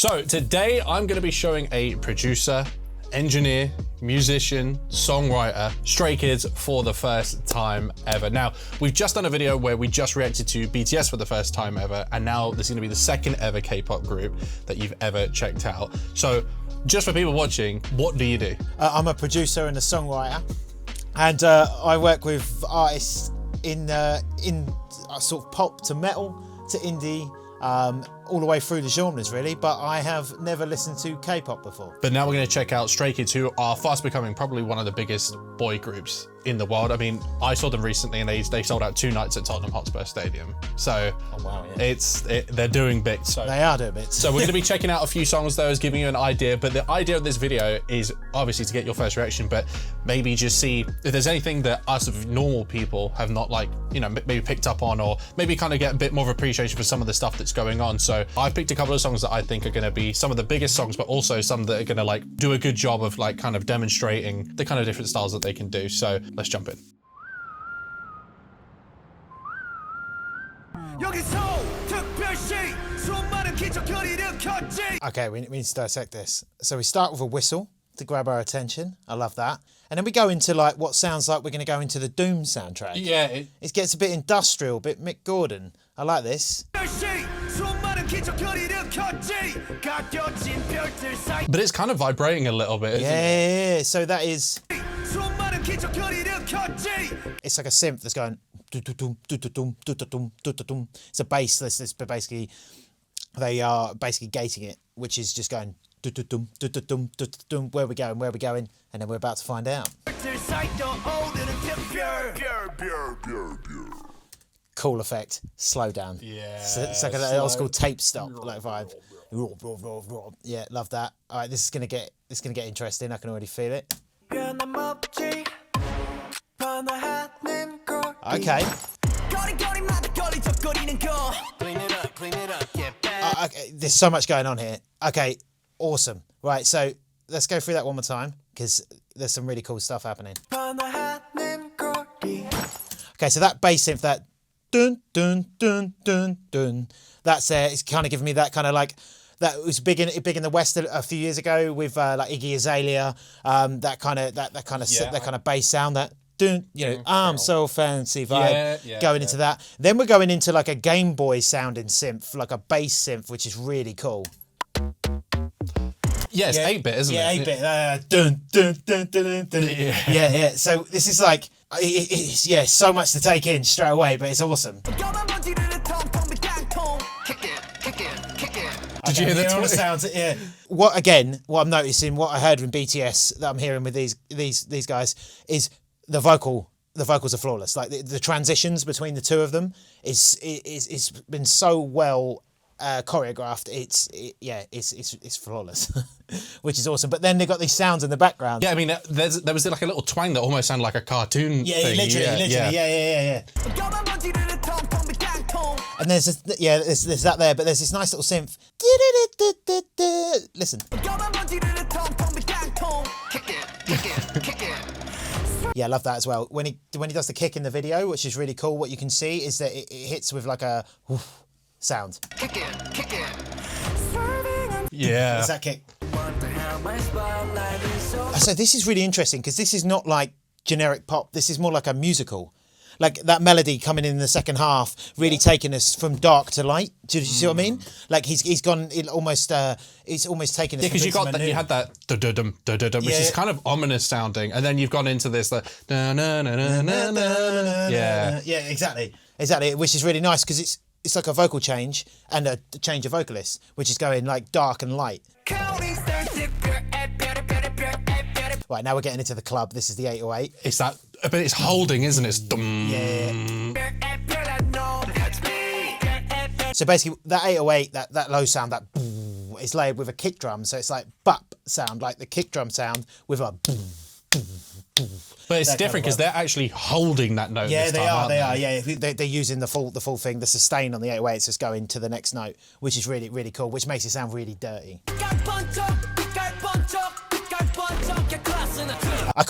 So today I'm going to be showing a producer, engineer, musician, songwriter, Stray Kids for the first time ever. Now, we've just done a video where we just reacted to BTS for the first time ever, and now this is going to be the second ever K-pop group that you've ever checked out. So just for people watching, what do you do? I'm a producer and a songwriter, and I work with artists in sort of pop to metal to indie, all the way through the genres really, but I have never listened to K-pop before. But now we're going to check out Stray Kids, who are fast becoming probably one of the biggest boy groups in the world. I mean, I saw them recently and they sold out 2 nights at Tottenham Hotspur Stadium. So oh, wow, yeah. They're doing bits. So. They are doing bits. So we're going to be checking out a few songs though, as giving you an idea, but the idea of this video is obviously to get your first reaction, but maybe just see if there's anything that us normal people have not maybe picked up on, or maybe kind of get a bit more of appreciation for some of the stuff that's going on. So I've picked a couple of songs that I think are going to be some of the biggest songs, but also some that are going to do a good job of kind of demonstrating the kind of different styles that they can do. So let's jump in. Okay, we need to dissect this. So we start with a whistle to grab our attention. I love that. And then we go into what sounds like we're going to go into the Doom soundtrack. Yeah. It gets a bit industrial, a bit Mick Gordon. I like this. But it's kind of vibrating a little bit, isn't it? Yeah, so that is... It's like a synth that's going... It's a bass. This basically... They are basically gating it, which is just going... Where we going, and then we're about to find out. Cool effect, slow down. Yeah. It's like an old school tape stop vibe. Yeah, love that. All right, this is gonna get interesting. I can already feel it. Okay. Okay, there's so much going on here. Okay, awesome. Right, so let's go through that one more time because there's some really cool stuff happening. Okay, so that bass synth, that dun dun dun dun dun, that's it's kind of giving me that kind of that was big in the West a few years ago with Iggy Azalea, that kind of bass sound, that dun, I'm so fancy vibe, going into that. Then we're going into a Game Boy sounding synth, like a bass synth, which is really cool. Yeah, it's 8-bit, isn't it? Yeah, 8-bit. Dun, dun, dun, dun, dun. Yeah. So this is it's so much to take in straight away, but it's awesome. Did you hear the sounds? Yeah. What I'm noticing, what I heard from BTS that I'm hearing with these guys is the vocals are flawless. Like the transitions between the two of them is been so well choreographed. It's flawless, which is awesome. But then they've got these sounds in the background. Yeah, I mean, there was a little twang that almost sounded like a cartoon thing. Literally. Yeah. And there's that there, but there's this nice little synth. Listen. Yeah, I love that as well. When he does the kick in the video, which is really cool, what you can see is that it hits with a whoosh sound. Yeah. It's that kick. So this is really interesting because this is not like generic pop. This is more like a musical. Like that melody coming in the second half, really taking us from dark to light. Do you see what I mean? Like he's gone almost. It's almost taken us. Yeah, because you had that dum dum dum, which is kind of ominous sounding, and then you've gone into this Yeah, exactly, which is really nice because it's like a vocal change and a change of vocalist, which is going dark and light. Right, now we're getting into the club. This is the 808. It's that, but it's holding, isn't it? It's Yeah. So basically, that 808, that low sound, that is layered with a kick drum. So it's like bop sound, like the kick drum sound with a. But it's different because they're actually holding that note. Yeah, they are. Yeah, they're using the full thing. The sustain on the 808, it's just going to the next note, which is really, really cool. Which makes it sound really dirty. I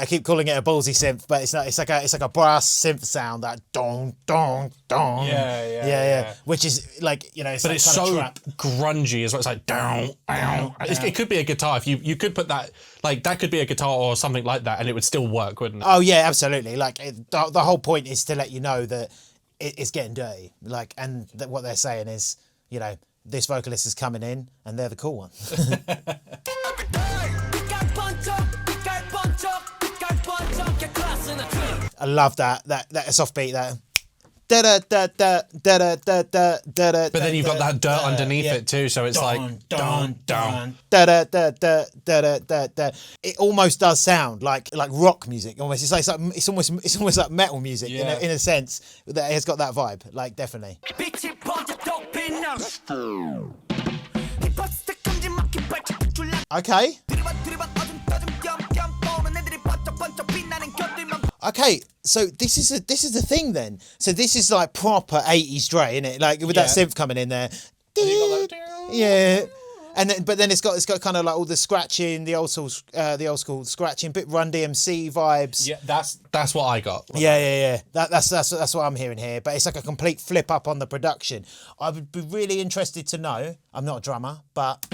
keep calling it a ballsy synth, but it's not. It's like a brass synth sound that dong dong dong. Yeah. Which is like, you know, it's But like it's kind of so trap. grungy as well. It's like down, down. It could be a guitar. If you could put that, like that could be a guitar or something like that, and it would still work, wouldn't it? Oh yeah, absolutely. Like the whole point is to let you know that it's getting dirty. Like, and that what they're saying is, you know, this vocalist is coming in, and they're the cool one. I love that soft beat that. But then you've got that dirt underneath it too, so it's like down. It almost does sound like rock music. Almost, it's almost like metal music in a sense. That it has got that vibe, like definitely. Okay. Okay, so this is the thing then. So this is like proper 80s Dre, isn't it? Like with that synth coming in there. Yeah. And then, but then it's got kind of like all the scratching, the old school scratching, bit Run DMC vibes. Yeah, that's what I got. Yeah. That's what I'm hearing here. But it's like a complete flip up on the production. I would be really interested to know. I'm not a drummer, but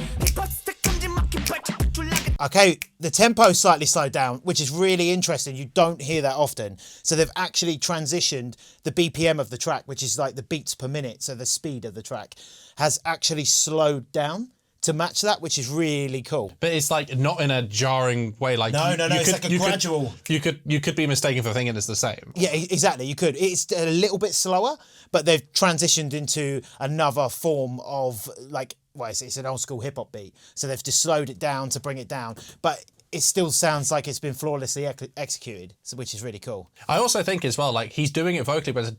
okay, the tempo slightly slowed down, which is really interesting. You don't hear that often. So they've actually transitioned the BPM of the track, which is like the beats per minute. So the speed of the track has actually slowed down to match that, which is really cool. But it's like not in a jarring way. Like no, it's like a gradual. You could be mistaken for thinking it's the same. Yeah, exactly. You could. It's a little bit slower, but they've transitioned into another form of like, well, it's an old school hip hop beat. So they've just slowed it down to bring it down, but it still sounds like it's been flawlessly executed, which is really cool. I also think as well, like he's doing it vocally, but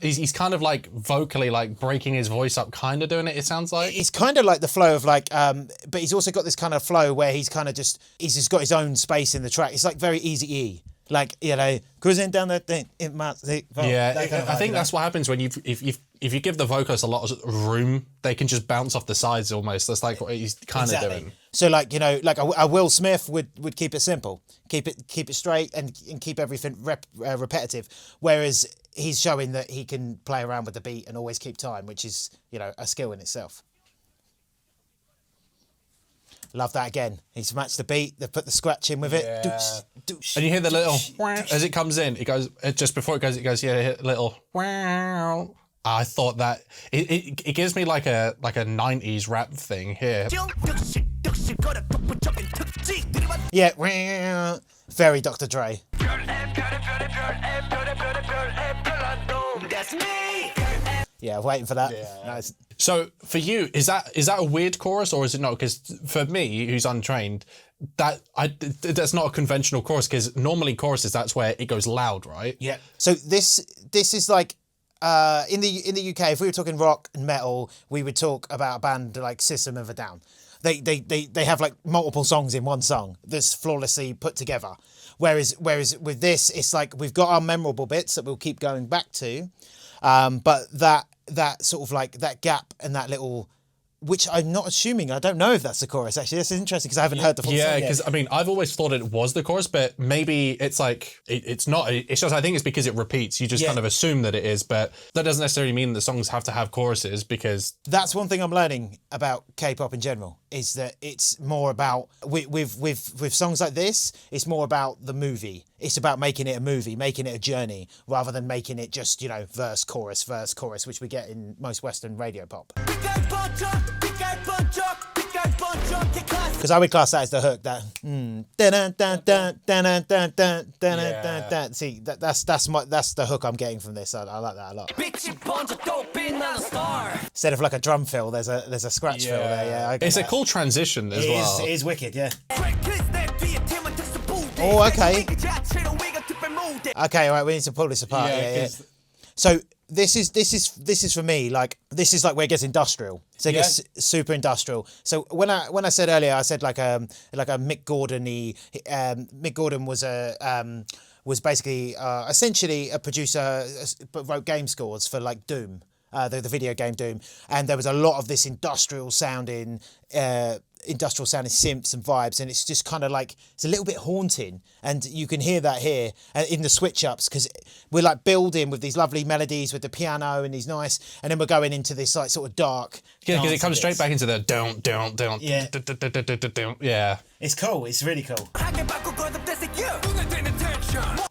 it's he's kind of like vocally like breaking his voice up, kind of doing it. It sounds like it's kind of like the flow of like, but he's also got this kind of flow where he's just got his own space in the track. It's like very Eazy-E. Like, you know, cruising down that thing. I think that's what happens when if you give the vocalist a lot of room, they can just bounce off the sides almost. That's like what he's kind of doing. So like, you know, like a Will Smith would keep it simple, keep it straight and keep everything repetitive. Whereas he's showing that he can play around with the beat and always keep time, which is, you know, a skill in itself. Love that again. He's matched the beat. They've put the scratch in with it. And you hear the little as it comes in. It goes just before it goes. Yeah, little. I thought that it gives me like a 90s rap thing here. Yeah, very Dr. Dre. Yeah, waiting for that. Yeah. Nice. So for you, is that a weird chorus or is it not? Because for me, who's untrained, that's not a conventional chorus. Because normally choruses, that's where it goes loud, right? Yeah. So this is like in the UK, if we were talking rock and metal, we would talk about a band like System of a Down. They have like multiple songs in one song that's flawlessly put together. Whereas with this, it's like we've got our memorable bits that we'll keep going back to, but that sort of like that gap and that little, which I'm not assuming, I don't know if that's the chorus actually. This is interesting because I haven't heard the full song yet. Because I mean, I've always thought it was the chorus, but maybe it's like it's not. It's just I think it's because it repeats. You just kind of assume that it is, but that doesn't necessarily mean the songs have to have choruses because that's one thing I'm learning about K-pop in general is that it's more about with songs like this, it's more about the movie. It's about making it a movie, making it a journey, rather than making it just, you know, verse, chorus, which we get in most Western radio pop. Because I would class that as the hook. That see, that's the hook I'm getting from this. I like that a lot. Instead of like a drum fill, there's a scratch fill there. Yeah, it's a cool transition as well. It is wicked. Yeah. Oh, okay. Okay, all right. We need to pull this apart. Yeah. So this is for me like this is like where it gets industrial. So it gets super industrial. So when I said earlier, I said like a Mick Gordon-y. Mick Gordon was basically essentially a producer, but wrote game scores for like Doom. The video game Doom, and there was a lot of this industrial sounding industrial sounding synths and vibes, and it's just kind of like it's a little bit haunting, and you can hear that here in the switch ups because we're like building with these lovely melodies with the piano and these nice, and then we're going into this like sort of dark. Yeah, because it comes straight back into the don't. Yeah. Yeah. It's cool. It's really cool.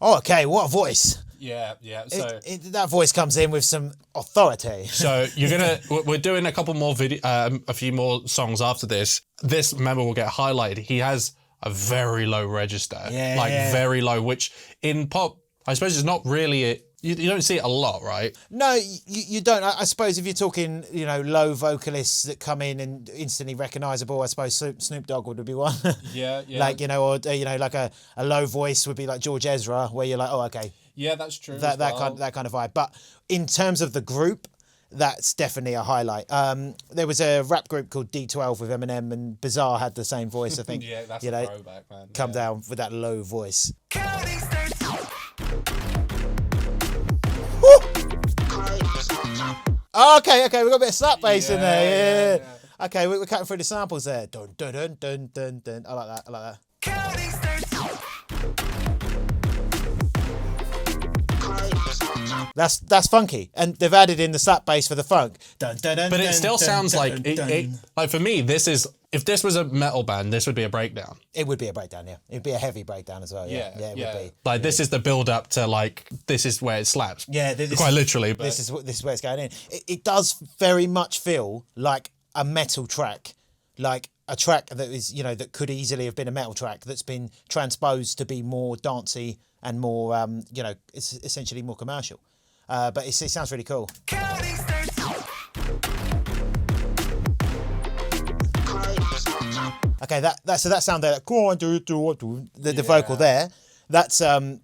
Oh, okay. What a voice. Yeah. So That voice comes in with some authority. So we're doing a couple more a few more songs after this. This member will get highlighted. He has a very low register, very low, which in pop, I suppose, is not really you don't see it a lot, right? No, you don't. I suppose if you're talking, low vocalists that come in and instantly recognisable, I suppose Snoop Dogg would be one. Yeah. Like, or like a low voice would be like George Ezra, where you're like, oh, okay. Yeah, that's true. That kind of vibe. But in terms of the group, that's definitely a highlight. There was a rap group called D12 with Eminem, and Bizarre had the same voice, I think. Yeah, that's a throwback, man. Come down with that low voice. Okay, we got a bit of slap bass in there. Yeah. Okay, we're cutting through the samples there. Dun dun dun dun dun dun. I like that. That's funky, and they've added in the slap bass for the funk. Dun, dun, dun, but it still dun, sounds dun, like dun, it. dun. Like for me, if this was a metal band, this would be a breakdown. It would be a breakdown, yeah. It'd be a heavy breakdown as well, yeah. Yeah, it would be. Like this is the build up to like this is where it slaps. Yeah, quite literally. But this is where it's going in. It does very much feel like a metal track, like a track that is that could easily have been a metal track that's been transposed to be more dancey and more it's essentially more commercial. But it sounds really cool. Okay, that sound there, the vocal there. That's a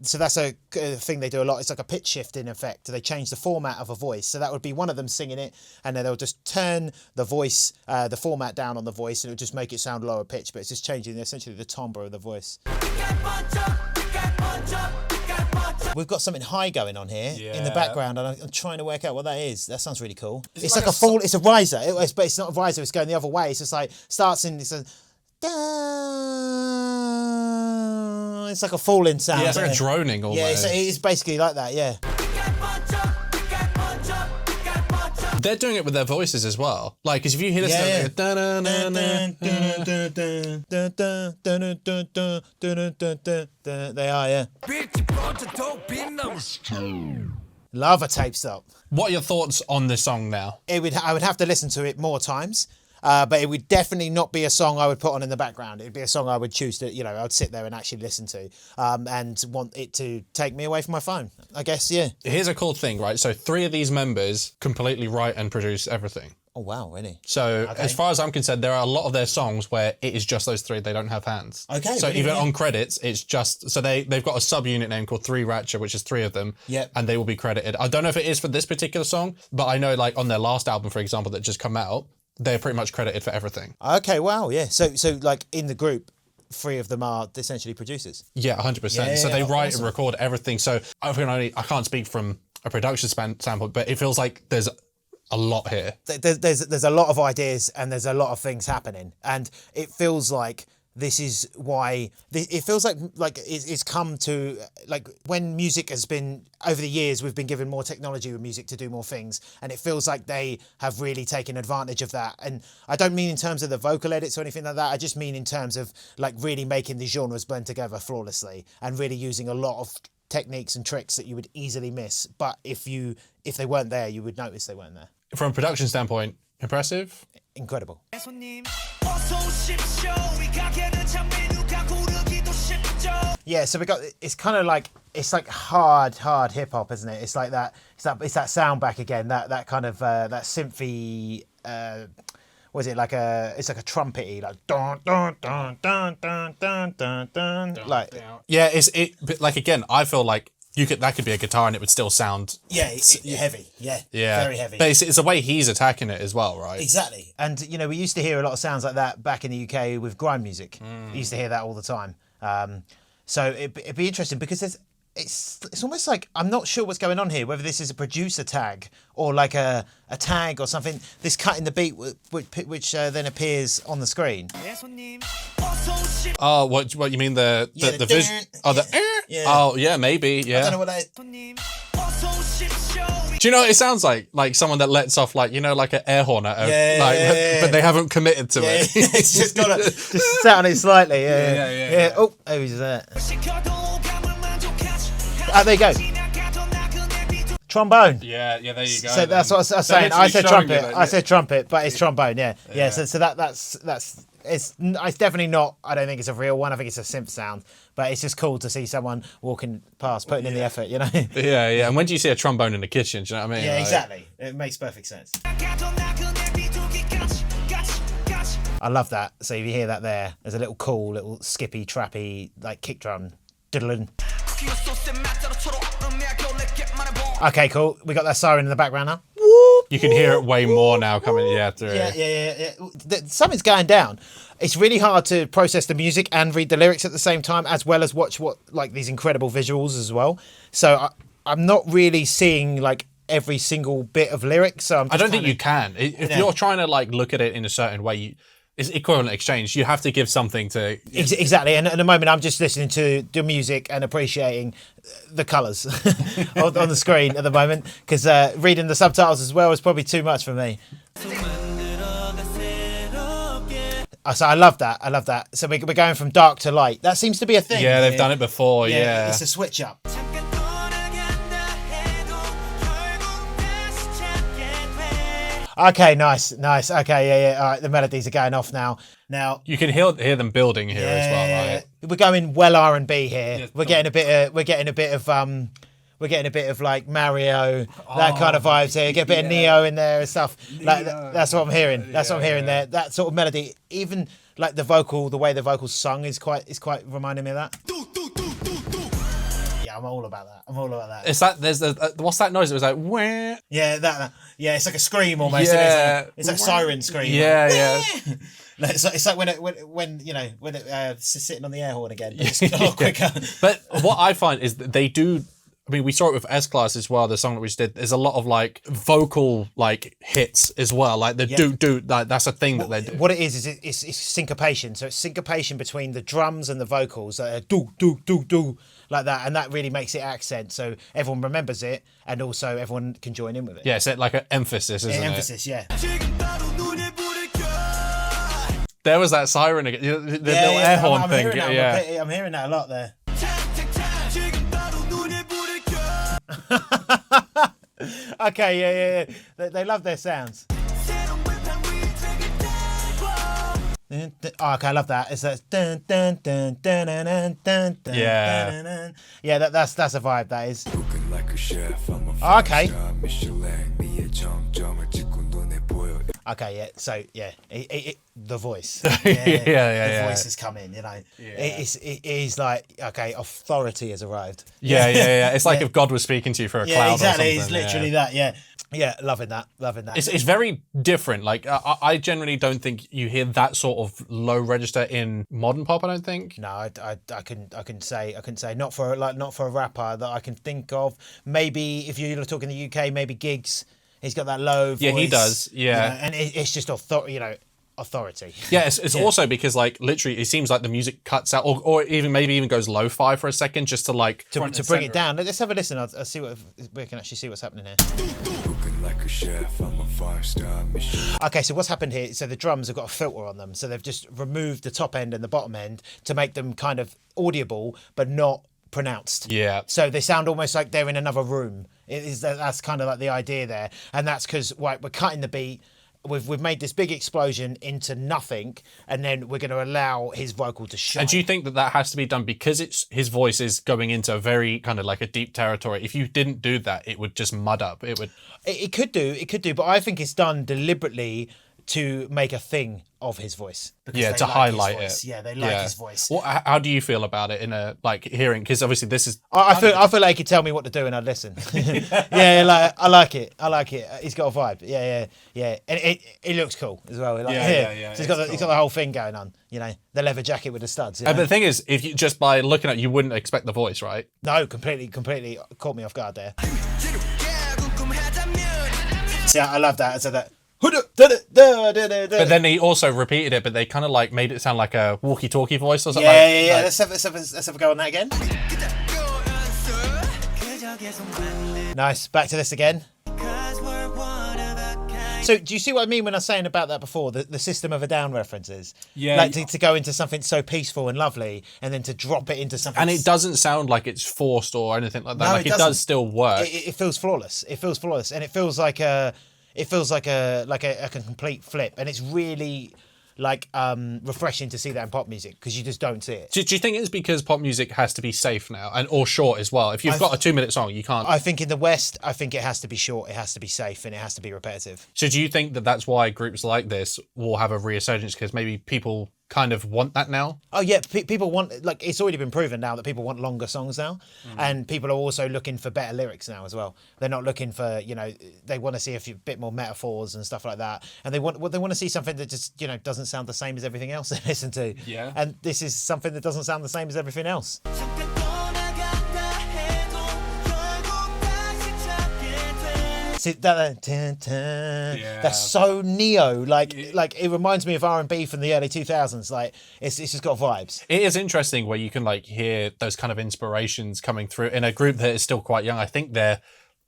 thing they do a lot. It's like a pitch shifting effect. They change the format of a voice. So that would be one of them singing it, and then they'll just turn the voice, the format down on the voice, and it'll just make it sound lower pitch. But it's just changing essentially the timbre of the voice. We've got something high going on here in the background, and I'm trying to work out what that is. That sounds really cool. It's like a fall. It's a riser. But it's not a riser. It's going the other way. It's just like starts in. It's like a falling sound. Yeah, it's like a droning almost. Yeah, it's basically like that. Yeah. They're doing it with their voices as well. Like, because if you hear this, they are, yeah. Lava tape stop. What are your thoughts on this song now? I would have to listen to it more times. But it would definitely not be a song I would put on in the background. It'd be a song I would choose to, I would sit there and actually listen to, and want it to take me away from my phone. I guess, yeah. Here's a cool thing, right? So 3 of these members completely write and produce everything. Oh, wow, really? So as far as I'm concerned, there are a lot of their songs where it is just those 3. They don't have hands. Okay. So even on credits, it's just, so they've got a subunit name called 3 Ratchet, which is 3 of them. Yep. And they will be credited. I don't know if it is for this particular song, but I know like on their last album, for example, that just come out, they're pretty much credited for everything. Okay, wow, yeah. So like in the group, 3 of them are essentially producers. Yeah, 100%. Yeah, so they write awesome. and record everything. So I can't speak from a production standpoint, but it feels like there's a lot here. There's a lot of ideas and there's a lot of things happening, and it feels like this is why it feels like it's come to, like, when music has been, over the years we've been given more technology with music to do more things, and it feels like they have really taken advantage of that. And I don't mean in terms of the vocal edits or anything like that, I just mean in terms of like really making the genres blend together flawlessly and really using a lot of techniques and tricks that you would easily miss, but if they weren't there, you would notice they weren't there. From a production standpoint, impressive? Incredible. Yeah, so it's kind of like, it's like hard hip hop, isn't it? It's like that. It's that sound back again. That kind of that synthy. Was it like it's like a trumpety, like dun dun dun dun dun dun dun dun, like. Yeah, but like again, I feel like that could be a guitar and it would still sound. Yeah, it's heavy. Yeah, very heavy. But it's the way he's attacking it as well, right? Exactly. And we used to hear a lot of sounds like that back in the UK with grime music. We used to hear that all the time. So it'd be interesting because it's almost like I'm not sure what's going on here. Whether this is a producer tag or like a tag or something. This cut in the beat, which then appears on the screen. Oh, what you mean the vision? Oh, yeah. Oh, yeah, maybe. Yeah. I don't know what that is. Do you know what it sounds like? Like someone that lets off, like, you know, like an air horn at but they haven't committed to it. It's just got to just sat on it slightly. Yeah. Oh, who's that? There you go. Trombone. Yeah, there you go. So that's what I was saying. I said trumpet. I said trumpet, but it's trombone. Yeah. So that's it's definitely not. I don't think it's a real one. I think it's a synth sound. But it's just cool to see someone walking past, putting in the effort, you know? Yeah. And when do you see a trombone in the kitchen? Do you know what I mean? Yeah, exactly. It makes perfect sense. I love that. So if you hear that there's a little cool, little skippy, trappy, like kick drum. Diddling. Okay, cool. We got that siren in the background now. You can hear it way more now coming through. Yeah. Something's going down. It's really hard to process the music and read the lyrics at the same time, as well as watch these incredible visuals as well. So I'm not really seeing like every single bit of lyrics. So I don't think you can. If you're trying to like look at it in a certain way, it's equivalent exchange. You have to give something to... Exactly. And at the moment, I'm just listening to the music and appreciating the colours on the screen at the moment, because reading the subtitles as well is probably too much for me. So I love that. So we're going from dark to light. That seems to be a thing. Yeah, they've done it before, yeah. It's a switch up. Okay, nice. Okay, yeah. All right, the melodies are going off now. You can hear them building here as well, right? We're going well R&B here. Yeah, we're getting a bit of like Mario, that kind of vibes here. Get a bit of Neo in there and stuff. Like that's what I'm hearing. That's what I'm hearing there. That sort of melody, even like the way the vocal's sung is quite reminding me of that. I'm all about that. It's that there's what's that noise? It was like wah. Yeah, that. Yeah, it's like a scream almost. Yeah, it's like a siren scream. Yeah. It's like when it's sitting on the air horn again. But it's a lot quicker. But what I find is that they do. I mean, we saw it with S-Class as well. The song that we just did. There's a lot of like vocal like hits as well. Like the do. Like that's a thing that they do. What it is it's syncopation. So it's syncopation between the drums and the vocals. Do like that, and that really makes it accent. So everyone remembers it, and also everyone can join in with it. Yeah, it's like an emphasis, isn't it? Emphasis, yeah. There was that siren again. The little air horn thing. I'm hearing that a lot there. Okay, yeah. They love their sounds. Oh, okay, I love that. It's that dun dun dun dun dun dun dun. Yeah. Yeah, that's a vibe. That is. Okay. Okay, yeah. So yeah, the voice. The voice is coming. You know, it is like okay, authority has arrived. Yeah. It's like if God was speaking to you for a cloud. Exactly. Or something. It's literally that. Yeah. Yeah, loving that. It's very different. Like I generally don't think you hear that sort of low register in modern pop. I don't think. No, I couldn't say not for a rapper that I can think of. Maybe if you're talking the UK, maybe Giggs. He's got that low voice. Yeah, he does. Yeah, and it's just authority. Yeah, it's also because like literally it seems like the music cuts out or even goes lo-fi for a second just to like to bring it down. Let's have a listen. I'll see we can actually see what's happening here. Okay, so what's happened here? So the drums have got a filter on them, so they've just removed the top end and the bottom end to make them kind of audible but not pronounced. Yeah. So they sound almost like they're in another room. That's kind of like the idea there, and that's because we're cutting the beat. We've made this big explosion into nothing, and then we're going to allow his vocal to shine. And do you think that has to be done because his voice is going into a very kind of like a deep territory? If you didn't do that, it would just mud up. It could do, but I think it's done deliberately to make a thing of his voice. Yeah, to highlight it. Yeah, they like his voice. Well, how do you feel about it in a like hearing? Because obviously this is. I feel like he could tell me what to do and I'd listen. Yeah, like I like it. He's got a vibe. Yeah, and it looks cool as well. Like, yeah. So he's got the whole thing going on. You know, the leather jacket with the studs. But the thing is, if you just by looking at it, you wouldn't expect the voice, right? No, completely caught me off guard there. Yeah, I love that. So that. But then he also repeated it, but they kind of like made it sound like a walkie-talkie voice or something. Yeah. Let's have a go on that again. Nice. Back to this again. So do you see what I mean when I was saying about that before? The System of a Down references. Yeah. Like to go into something so peaceful and lovely and then to drop it into something. And it doesn't sound like it's forced or anything like that. No, like it does still work. It feels flawless. It feels flawless. And it feels like a complete flip. And it's really like refreshing to see that in pop music because you just don't see it. Do you think it's because pop music has to be safe now or short as well? If you've got a 2-minute song, you can't. I think in the West, I think it has to be short, it has to be safe, and it has to be repetitive. So do you think that that's why groups like this will have a resurgence because maybe people kind of want that now? Oh yeah, people want, like, it's already been proven now that people want longer songs now, and people are also looking for better lyrics now as well. They're not looking for, you know, they want to see a bit more metaphors and stuff like that, and they want to see something that just, you know, doesn't sound the same as everything else they listen to. Yeah. And this is something that doesn't sound the same as everything else. See, that's so neo. Like it reminds me of R&B from the early 2000s. Like it's just got vibes. It is interesting where you can like hear those kind of inspirations coming through in a group that is still quite young. I think they're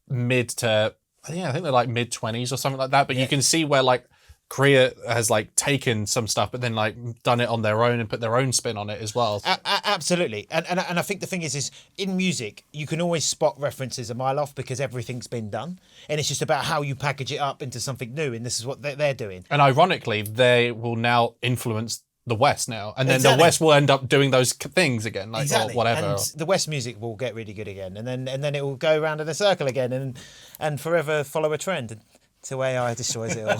I think they're like mid-20s or something like that. But you can see where like Korea has like taken some stuff, but then like done it on their own and put their own spin on it as well. Absolutely, and I think the thing is in music you can always spot references a mile off because everything's been done, and it's just about how you package it up into something new. And this is what they're doing. And ironically, they will now influence the West now, and then Exactly. the West will end up doing those things again, like or whatever. And the West music will get really good again, and then it will go around in a circle again, and forever follow a trend until AI destroys it all.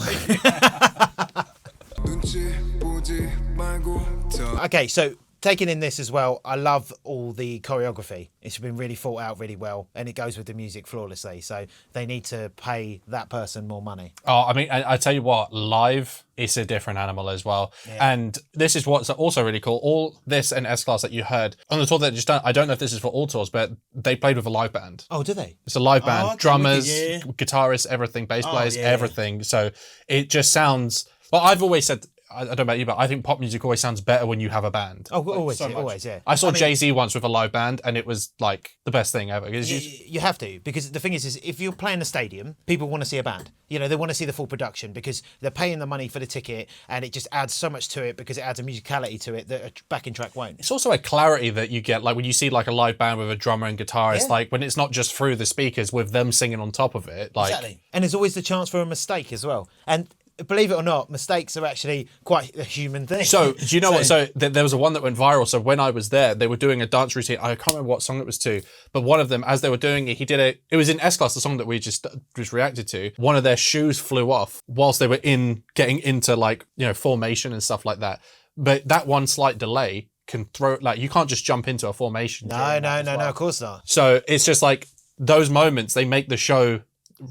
Okay, so taking in this as well, I love all the choreography. It's been really thought out really well, and it goes with the music flawlessly. So they need to pay that person more money. Oh, I mean, I tell you what, live, it's a different animal as well. Yeah. And this is what's also really cool. All this and S-Class that you heard on the tour that just done, I don't know if this is for all tours, but they played with a live band. Oh, do they? It's a live band, okay, drummers, guitarists, everything, bass players, everything. So it just sounds, well, I've always said, I don't know about you, but I think pop music always sounds better when you have a band. Oh, always, yeah. I saw Jay-Z once with a live band, and it was like the best thing ever. You have to, because the thing is if you're playing a stadium, people want to see a band. You know, they want to see the full production because they're paying the money for the ticket, and it just adds so much to it because it adds a musicality to it that a backing track won't. It's also a clarity that you get, like when you see like a live band with a drummer and guitarist, like when it's not just through the speakers with them singing on top of it. Like, exactly. And there's always the chance for a mistake as well. And believe it or not, mistakes are actually quite a human thing. So, do you know what? So, there was a one that went viral. So, when I was there, they were doing a dance routine. I can't remember what song it was to, but one of them, as they were doing it, he did it. It was in S-Class, the song that we just reacted to. One of their shoes flew off whilst they were getting into like, you know, formation and stuff like that. But that one slight delay can throw, like, you can't just jump into a formation. No, of course not. So, it's just like those moments, they make the show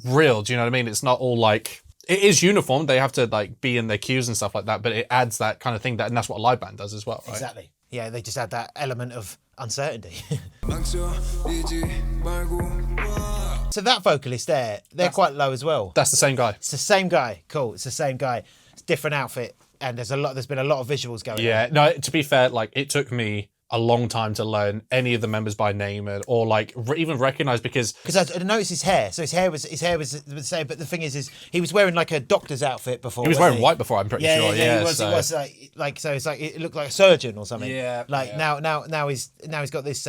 real. Do you know what I mean? It's not all like, it is uniform. They have to like be in their cues and stuff like that, but it adds that kind of thing and that's what a live band does as well, right? Exactly. Yeah, they just add that element of uncertainty. So that vocalist they're quite low as well. That's the same guy. It's the same guy. Cool. It's the same guy. It's different outfit, and there's been a lot of visuals going on. Yeah. No, to be fair, like it took me a long time to learn any of the members by name or like even recognize because I noticed his hair. So his hair was the same. But the thing is he was wearing like a doctor's outfit before. He was wearing white before. I'm pretty sure. Yeah, he was. So. It was like so. It's like it looked like a surgeon or something. Yeah. Like now he's got this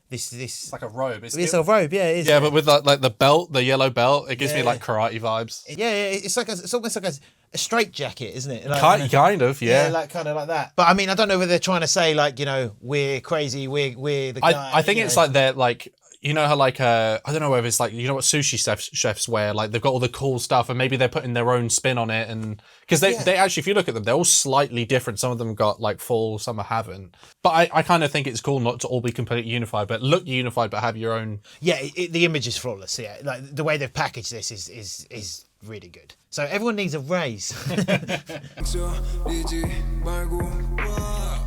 this like a robe. It's a robe. Yeah. It is. Yeah, but with like the belt, the yellow belt, it gives me like karate vibes. Yeah. It's almost like a straight jacket, isn't it? Like, kind of, yeah. Yeah, like kind of like that. But I mean, I don't know whether they're trying to say like, you know, we're crazy, we're the guy. I think it's like they're like, you know how like I don't know whether it's like, you know what sushi chefs wear, like they've got all the cool stuff and maybe they're putting their own spin on it, and because they actually, if you look at them, they're all slightly different. Some of them got like full, some haven't. But I kind of think it's cool not to all be completely unified, but look unified, but have your own. Yeah, the image is flawless. Yeah, like the way they've packaged this is really good. So everyone needs a raise.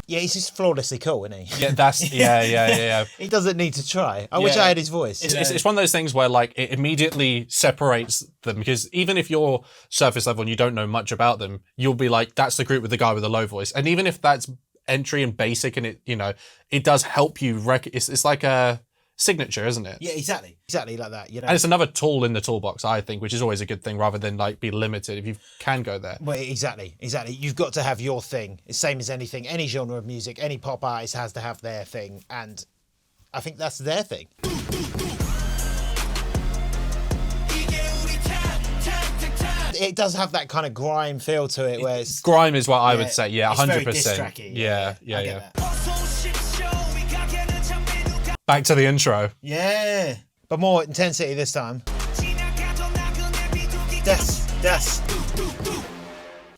Yeah, he's just flawlessly cool, isn't he? Yeah, that's yeah. He doesn't need to try. I wish I had his voice. It's one of those things where like it immediately separates them, because even if you're surface level and you don't know much about them, you'll be like, that's the group with the guy with the low voice. And even if that's entry and basic, and it does help you it's like a signature, isn't it? Yeah, exactly like that. And it's another tool in the toolbox, I think, which is always a good thing, rather than like be limited if you can go there. Well, exactly. You've got to have your thing. It's same as anything, any genre of music, any pop artist has to have their thing, and I think that's their thing. It does have that kind of grime feel to it, where it's grime is what I would say. Yeah, 100%. Diss-tracky. Yeah. Back to the intro. Yeah, but more intensity this time. That's.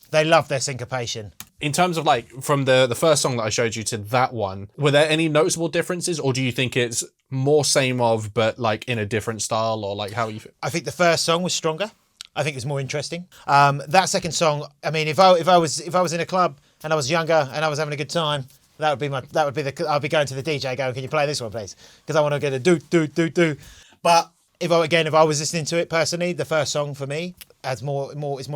They love their syncopation. In terms of like from the first song that I showed you to that one, were there any noticeable differences, or do you think it's more same of but like in a different style, or like how you feel? I think the first song was stronger. I think it's more interesting. That second song, I mean, if I was in a club and I was younger and I was having a good time, I'd be going to the DJ going, can you play this one, please? Because I want to get a do. But if I was listening to it personally, the first song for me is more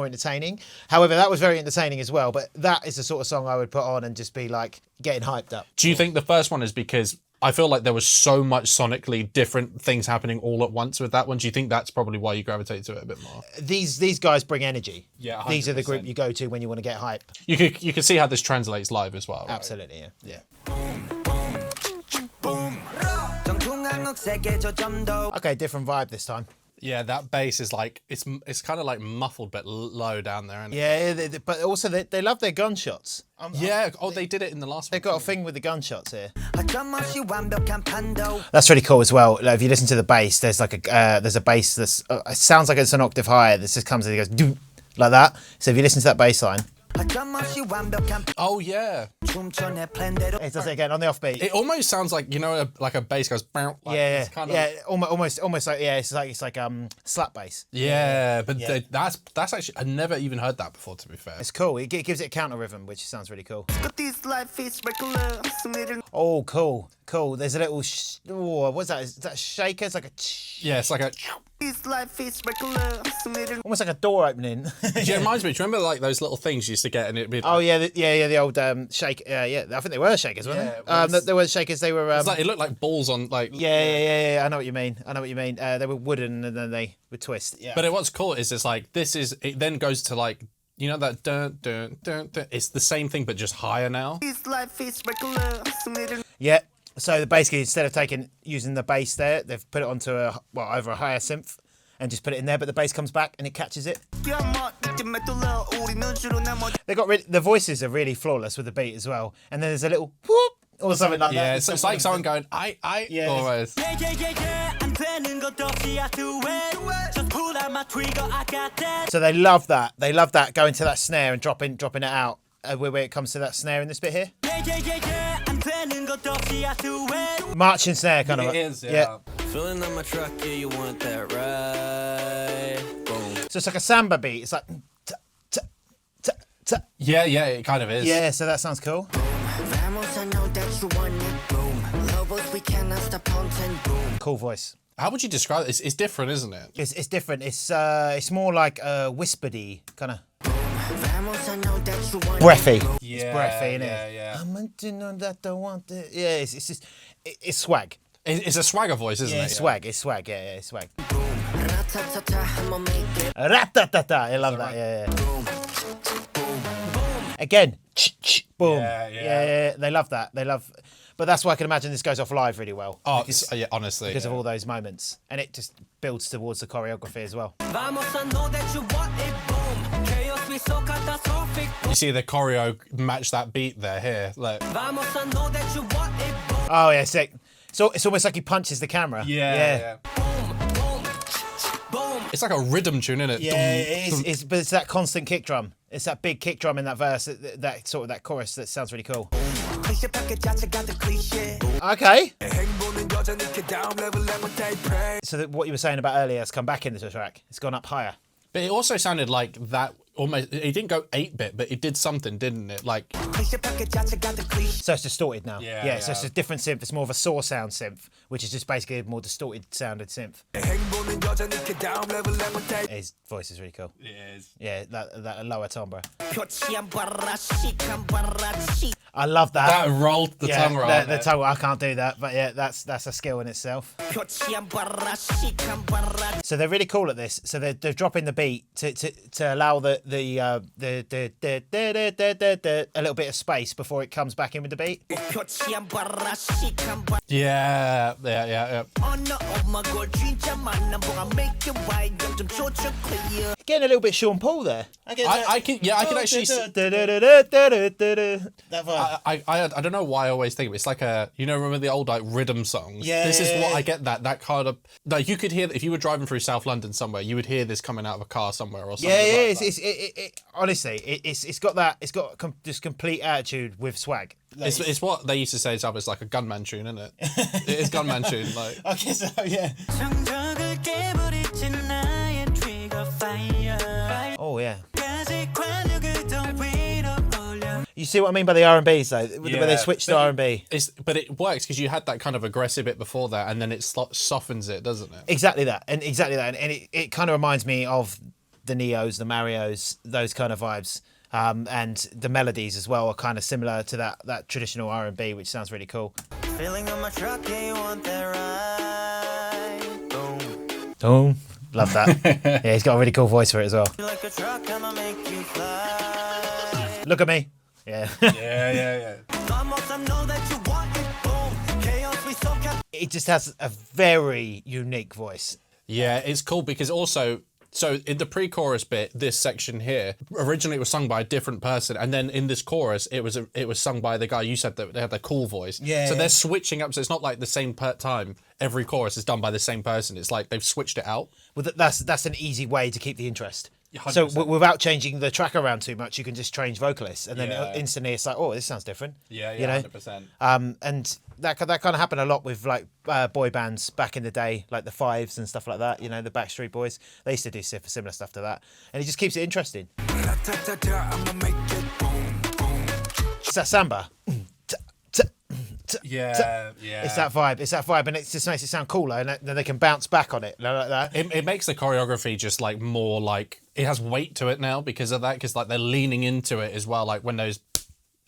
entertaining. However, that was very entertaining as well. But that is the sort of song I would put on and just be like getting hyped up. Do you think the first one is because I feel like there was so much sonically different things happening all at once with that one? Do you think that's probably why you gravitate to it a bit more? These guys bring energy. Yeah, 100%. These are the group you go to when you want to get hype. You can see how this translates live as well. Right? Absolutely, yeah. Okay, different vibe this time. Yeah, that bass is like it's kind of like muffled but low down there. Isn't it? Yeah, but also they love their gunshots. They did it in the last one. They've got a thing with the gunshots here. That's really cool as well. Like, if you listen to the bass, there's like a bass that's it sounds like it's an octave higher. This just comes and it goes doo, like that. So if you listen to that bass line. Oh yeah. It does it again on the offbeat. It almost sounds like like a bass goes. Like, yeah, almost like it's like slap bass. Yeah, but that's actually I never even heard that before. To be fair, it's cool. It gives it a counter rhythm, which sounds really cool. Oh, cool. There's a little. What's that? Is that a shaker? It's like a. Yeah, it's like a. Almost like a door opening. Yeah, it reminds me. Do you remember like those little things you used to get, and it'd be like, the old shake. Yeah, I think they were shakers, weren't they? They were shakers. They were. It looked like balls on like. Yeah. I know what you mean. They were wooden, and then they would twist. Yeah. But what's cool is it's like it then goes to like. You know that dun, dun, dun, dun. It's the same thing but just higher now. Yeah. So basically, instead of using the bass there, they've put it onto over a higher synth and just put it in there. But the bass comes back and it catches it. They got the voices are really flawless with the beat as well. And then there's a little whoop or something like that. Yeah, it's like someone going I. Yeah. Almost. So they love that. They love that going to that snare and dropping it out. Where it comes to that snare in this bit here. Marching snare kind of. It is, yeah. Filling up my truck, yeah, you want that right? Boom. So it's like a samba beat. It's like. Yeah, it kind of is. Yeah, so that sounds cool. Cool voice. How would you describe it? It's different, isn't it? It's different. It's more like whispery kind of. Breathy. Yeah, it's breathy, isn't it? Yeah. I'm into know that I want it. Yeah, it's just it's swag. It's a swagger voice, isn't it? It's swag. It's swag. Yeah, it's swag. Ratatata. I love that. Yeah. Again, boom. Yeah. They love that. But that's why I can imagine this goes off live really well. Oh, yeah, honestly. Because of all those moments. And it just builds towards the choreography as well. You see the choreo match that beat there here. Look. Oh, yeah, sick. So it's almost like he punches the camera. Yeah. It's like a rhythm tune, isn't it? Yeah, it is. But it's that constant kick drum. It's that big kick drum in that verse, that sort of that chorus that sounds really cool. Okay. So that what you were saying about earlier has come back into the track. It's gone up higher. But it also sounded like that almost. It didn't go 8-bit, but it did something, didn't it? Like. So it's distorted now. Yeah. So it's a different synth. It's more of a saw sound synth, which is just basically a more distorted sounded synth. His voice is really cool. It is. Yeah, that lower timbre. I love that. That rolled the tongue roll. The tongue. I can't do that, but yeah, that's a skill in itself. So they're really cool at this. So they're dropping the beat to allow the a little bit of space before it comes back in with the beat. Yeah. Getting a little bit Sean Paul there. I can actually. That vibe. I don't know why I always think of it. It's like remember the old like rhythm songs? Yeah. This is what I get that kind of, like you could hear, if you were driving through South London somewhere, you would hear this coming out of a car somewhere or something. Yeah, like honestly, it's got this complete attitude with swag. It's what they used to say it's like a gunman tune, isn't it? It is gunman tune, like. I guess so, yeah. Oh yeah. You see what I mean by the R&Bs though, where they switch to R&B. But it works because you had that kind of aggressive bit before that, and then it softens it, doesn't it? Exactly that, and it kind of reminds me of the Neos, the Marios, those kind of vibes. And the melodies as well are kind of similar to that traditional R&B, which sounds really cool. Feeling on my truck, yeah, you want that ride? Boom. Love that. Yeah, he's got a really cool voice for it as well. Like a truck, I'ma make you fly. Look at me. Yeah. Yeah. It just has a very unique voice. Yeah, it's cool because also, so in the pre-chorus bit, this section here, originally it was sung by a different person, and then in this chorus, it was sung by the guy you said that they had the cool voice. Yeah. So they're switching up, so it's not like the same time. Every chorus is done by the same person. It's like they've switched it out. Well, that's an easy way to keep the interest. 100%. So without changing the track around too much, you can just change vocalists, and then instantly it's like, oh, this sounds different. Yeah, you know? 100%. And that kind of happened a lot with like boy bands back in the day, like the Fives and stuff like that. You know, the Backstreet Boys. They used to do similar stuff to that, and it just keeps it interesting. It's that samba. Yeah. It's that vibe, and it just makes it sound cooler, and then they can bounce back on it like that. It makes the choreography just like more like, it has weight to it now because of that, because like they're leaning into it as well, like when those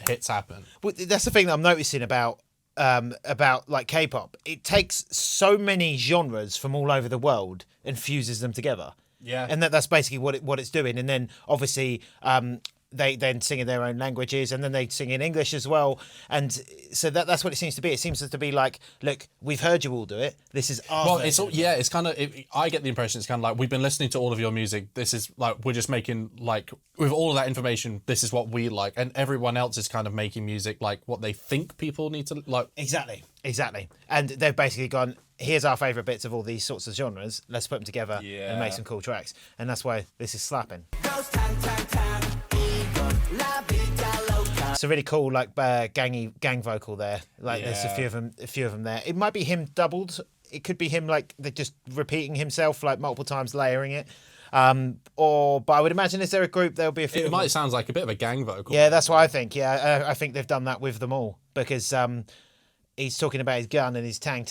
hits happen. Well, that's the thing that I'm noticing about like K-pop. It takes so many genres from all over the world and fuses them together. Yeah. And that's basically what it's doing. And then obviously they then sing in their own languages, and then they sing in English as well. And so that's what it seems to be. It seems to be like, look, we've heard you all do it. This is our Well, version. it's all, yeah, it's kind of, I get the impression it's kind of like, we've been listening to all of your music. This is like, we're just making like, with all of that information, this is what we like. And everyone else is kind of making music like what they think people need to like. Exactly. And they've basically gone, here's our favourite bits of all these sorts of genres. Let's put them together and make some cool tracks. And that's why this is slapping. It's a really cool, like, gang vocal there. Like, there's a few of them there. It might be him doubled. It could be him, like, they're just repeating himself, like, multiple times, layering it. But I would imagine, is there a group, there'll be a few. It might sound like a bit of a gang vocal. Yeah, that's what I think. Yeah, I think they've done that with them all, because he's talking about his gun and his tang.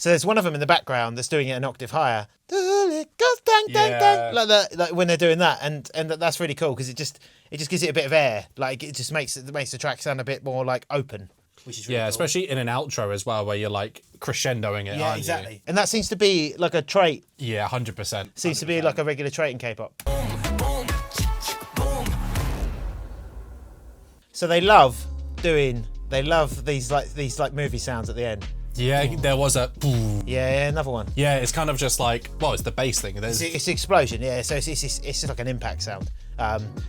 So there's one of them in the background that's doing it an octave higher. It goes tang, like that, like when they're doing that, and that's really cool because it just gives it a bit of air. Like it just makes the track sound a bit more like open. Which is really cool. Especially in an outro as well, where you're like crescendoing it. Yeah, exactly. You? And that seems to be like a trait. Yeah, 100%. Seems to be like a regular trait in K-pop. So they love these movie sounds at the end. Yeah, there was a. Yeah, another one. Yeah, it's kind of just like, well, it's the bass thing. There's, It's the explosion, yeah. So it's just like an impact sound.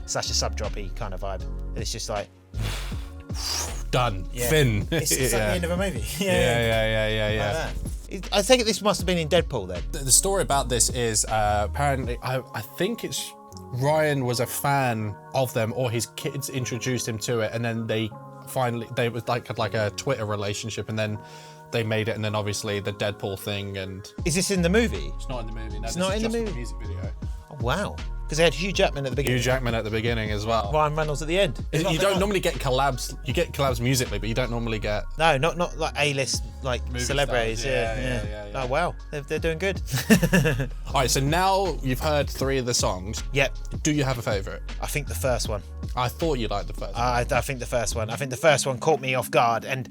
Such a sub-droppy kind of vibe. And it's just like done. yeah. Thin. It's like the end of a movie. Yeah. Like that. I think this must have been in Deadpool then. The story about this is apparently, I think it's Ryan was a fan of them, or his kids introduced him to it, and then they was like a Twitter relationship, and then they made it, and then obviously the Deadpool thing. And Is this in the movie? it's not in the movie. No, It's not in the movie? The music video. Oh, wow. Because they had Hugh Jackman at the beginning. Hugh Jackman at the beginning as well. Ryan Reynolds at the end. You don't normally get collabs. You get collabs musically, but you don't normally get. No, not like A-list like Movie celebrities. stars. Yeah. Oh wow, they're doing good. All right, so now you've heard 3 of the songs. Yep. Do you have a favourite? I think the first one. I thought you liked the first one. I think the first one. I think the first one caught me off guard, and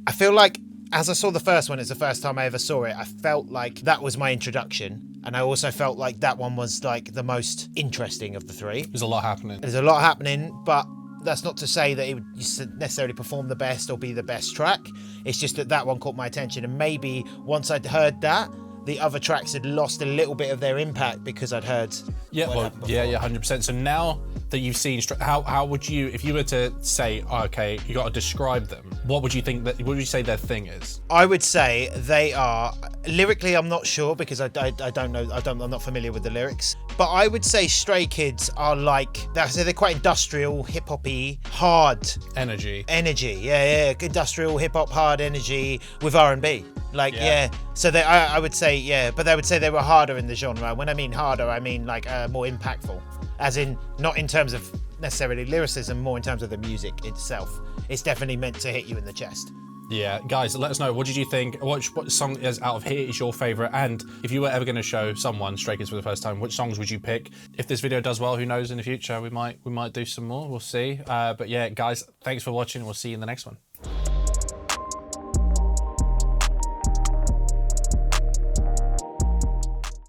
I feel like as I saw the first one, it's the first time I ever saw it. I felt like that was my introduction, and I also felt like that one was like the most interesting of the 3. There's a lot happening. There's a lot happening, but that's not to say that it would necessarily perform the best or be the best track. It's just that one caught my attention, and maybe once I'd heard that, the other tracks had lost a little bit of their impact because I'd heard. Yeah, well, yeah, 100%. So now that you've seen, how would you, if you were to say, oh, okay, you got to describe them, what would you say their thing is? I would say they are lyrically. I'm not sure because I don't know. I'm not familiar with the lyrics. But I would say Stray Kids are like they're quite industrial, hip hoppy, hard energy. Yeah, industrial hip hop, hard energy with R&B. So I would say but they would say they were harder in the genre. When I mean harder, I mean like more impactful, as in not in terms of necessarily lyricism, more in terms of the music itself. It's definitely meant to hit you in the chest. Yeah, guys, let us know. What did you think? What song is out of here is your favourite? And if you were ever going to show someone Stray Kids for the first time, which songs would you pick? If this video does well, who knows? In the future, we might do some more. We'll see. But yeah, guys, thanks for watching. We'll see you in the next one.